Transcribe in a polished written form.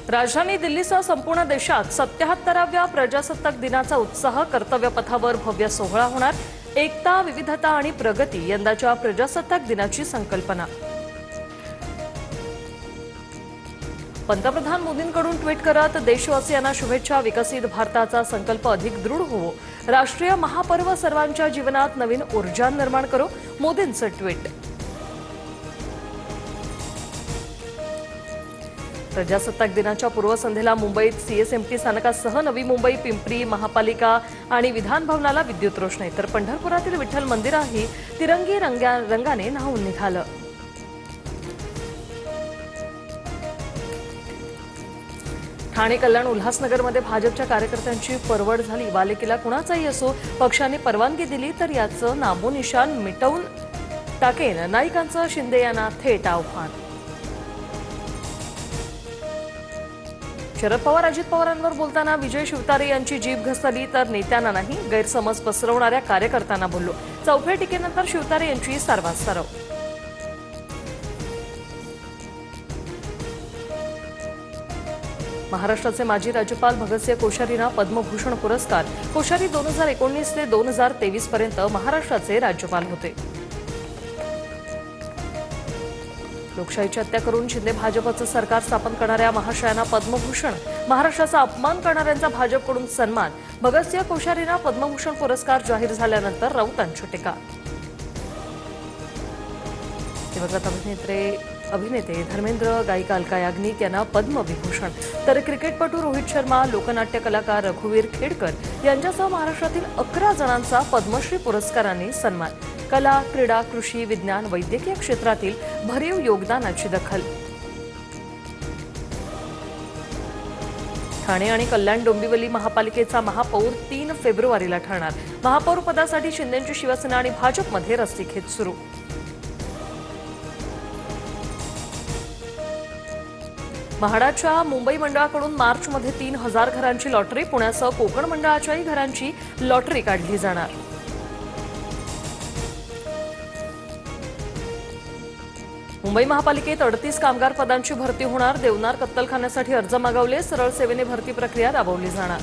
राजधानी दिल्लीसह संपूर्ण देशात 77व्या प्रजासत्ताक दिनाचा उत्साह कर्तव्यपथावर भव्य सोहळा होणार। एकता, विविधता आणि प्रगती यंदाच्या प्रजासत्ताक दिनाची संकल्पना। पंतप्रधान मोदींकडून ट्विट करत देशवासियांना शुभेच्छा। विकसित भारताचा संकल्प अधिक दृढ होवो। राष्ट्रीय महापर्व सर्वांच्या जीवनात नवीन ऊर्जा निर्माण करो। मोदींचं ट्विट। प्रजासत्ताक दिनाच्या पूर्वसंध्येला मुंबईत सीएसएमटी स्थानकासह नवी मुंबई, पिंपरी महापालिका आणि विधान भवनाला विद्युत रोषणाई, तर पंढरपुरातील विठ्ठल मंदिरही तिरंगी रंगाने न्हाऊन निघालं। ठाणे, कल्याण, उल्हासनगरमध्ये भाजपच्या कार्यकर्त्यांची परवड झाली। बालेकिल्ला कुणाचाही असो, पक्षाने परवानगी दिली तर याचं नामोनिशाण मिटवून टाकेन, नाईकांचं शिंदे यांना थेट आव्हान। शरद पवार अजित पवारांवर बोलताना विजय शिवतारे यांची जीभ घसरली तर नेत्यांना नाही, गैरसमज पसरवणाऱ्या कार्यकर्त्यांना बोललो। चौफेर टीकेनंतर शिवतारे यांची सारवासारव। महाराष्ट्राचे माजी राज्यपाल भगतसिंह कोश्यारींना पद्मभूषण पुरस्कार। कोश्यारी 2019 ते 2023 पर्यंत महाराष्ट्राचे राज्यपाल होते। लोकशाहीची हत्या करून शिंदे भाजपचं सरकार स्थापन करणाऱ्या महाशयांना पद्मभूषण। महाराष्ट्राचा अपमान करणाऱ्यांचा भाजपकडून सन्मान। भगतसिंह कोश्यारींना पद्मभूषण पुरस्कार जाहीर झाल्यानंतर राऊतांची टीका। दिवंगत अभिनेते धर्मेंद्र, गायिका अलका याग्निक यांना पद्मविभूषण, तर क्रिकेटपटू रोहित शर्मा, लोकनाट्य कलाकार रघुवीर खेडकर यांच्यासह महाराष्ट्रातील 11 जणांचा पद्मश्री पुरस्कारांनी सन्मान। कला, क्रीडा, कृषी, विज्ञान, वैद्यकीय क्षेत्रातील भरीव योगदानाची दखल। ठाणे आणि कल्याण डोंबिवली महापालिकेचा महापौर 3 फेब्रुवारीला ठरणार। महापौर पदासाठी शिंदेंची शिवसेना आणि भाजपमध्ये रस्सीखेच सुरू। म्हाडाच्या मुंबई मंडळाकडून मार्चमध्ये 3000 घरांची लॉटरी। पुण्यासह कोकण मंडळाच्याही घरांची लॉटरी काढली जाणार। मुंबई महापालिकेत 38 कामगार पदांची भरती होणार। देवनार कत्तलखान्यासाठी अर्ज मागवले। सरळ सेवेने भरती प्रक्रिया राबवली जाणार।